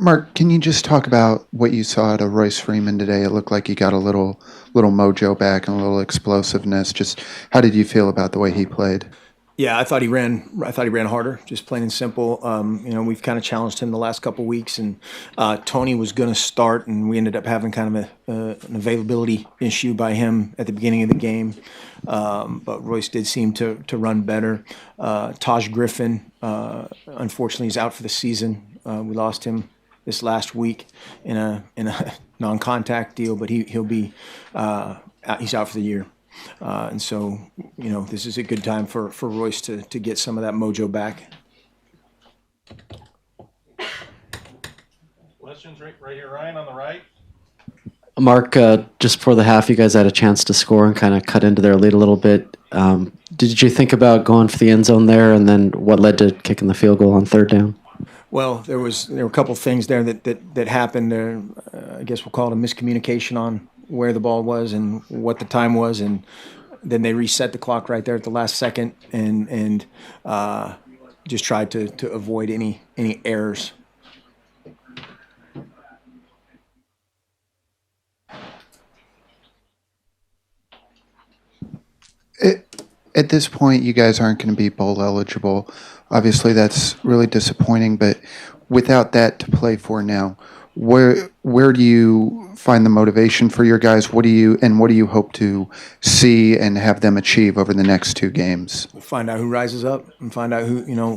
Mark, can you just talk about what you saw out of Royce Freeman today? It looked like he got a little mojo back and a little explosiveness. Just how did you feel about the way he played? Yeah, I thought he ran. I thought he ran harder, just plain and simple. We've kind of challenged him the last couple weeks, and Tony was going to start, and we ended up having kind of an availability issue by him at the beginning of the game. But Royce did seem to run better. Taj Griffin, unfortunately, is out for the season. We lost him this last week in a non-contact deal, but he'll be he's out for the year. And so, this is a good time for Royce to get some of that mojo back. Questions right here, Ryan, on the right. Mark, just before the half, you guys had a chance to score and kind of cut into their lead a little bit. Did you think about going for the end zone there, and then what led to kicking the field goal on third down? Well, there were a couple things there that happened. I guess we'll call it a miscommunication on where the ball was and what the time was, and then they reset the clock right there at the last second, and just tried to avoid any errors. At this point, you guys aren't going to be bowl eligible. Obviously, that's really disappointing. But without that to play for now, where do you find the motivation for your guys? What do you hope to see and have them achieve over the next two games? We'll find out who rises up and find out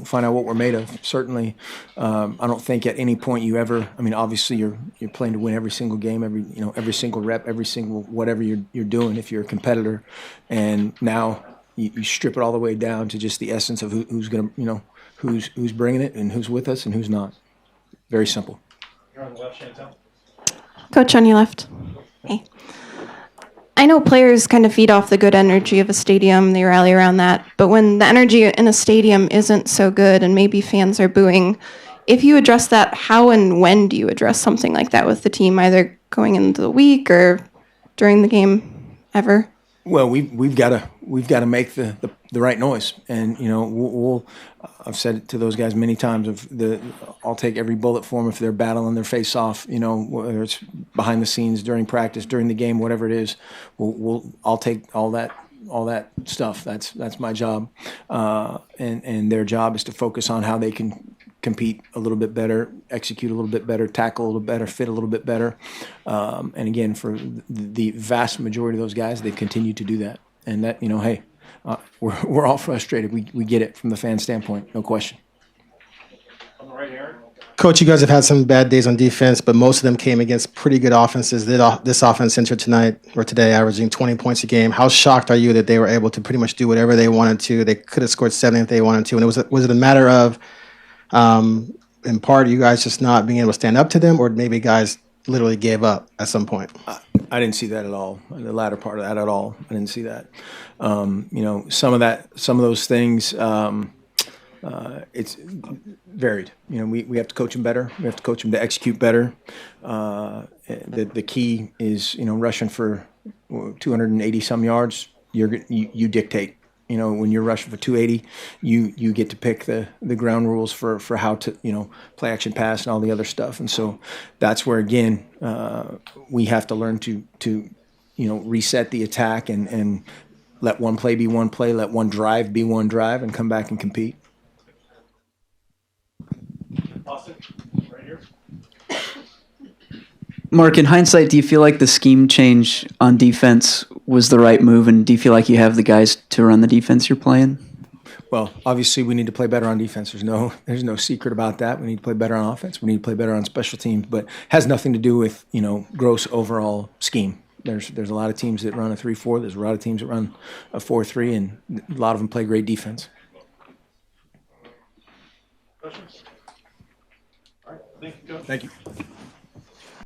find out what we're made of. Certainly, I don't think at any point you ever. I mean, obviously you're playing to win every single game, every single rep, every single whatever you're doing. If you're a competitor, and now you strip it all the way down to just the essence of who's going to who's bringing it and who's with us and who's not. Very simple. You're on the left, Chantel. Coach, on your left. Hey. I know players kind of feed off the good energy of a stadium. They rally around that. But when the energy in a stadium isn't so good and maybe fans are booing, if you address that, how and when do you address something like that with the team, either going into the week or during the game ever? Well, we've got to make the right noise, and we'll I've said it to those guys many times. I'll take every bullet for them if they're battling their face off. Whether it's behind the scenes, during practice, during the game, whatever it is. I'll take all that stuff. That's my job, and their job is to focus on how they can compete a little bit better, execute a little bit better, tackle a little better, fit a little bit better. And again, for the vast majority of those guys, they've continued to do that. And that, hey, we're all frustrated. We get it from the fan standpoint, no question. On the right, Aaron. Coach, you guys have had some bad days on defense, but most of them came against pretty good offenses. This offense entered today averaging 20 points a game. How shocked are you that they were able to pretty much do whatever they wanted to? They could have scored 70 if they wanted to. And was it a matter of, in part, you guys just not being able to stand up to them, or maybe guys literally gave up at some point? I didn't see that at all. The latter part of that at all. I didn't see that. Some of those things, it's varied. We have to coach them better. We have to coach them to execute better. The key is, rushing for 280 some yards. You dictate. When you're rushing for 280, you get to pick the ground rules for how to, play action pass and all the other stuff. And so that's where, again, we have to learn to reset the attack and let one play be one play, let one drive be one drive, and come back and compete. Austin, right here. Mark, in hindsight, do you feel like the scheme change on defense was the right move, and do you feel like you have the guys to run the defense you're playing? Well, obviously, we need to play better on defense. There's no secret about that. We need to play better on offense. We need to play better on special teams, but it has nothing to do with gross overall scheme. There's a lot of teams that run a 3-4. There's a lot of teams that run a 4-3, and a lot of them play great defense. Questions? All right. Thank you, Coach. Thank you.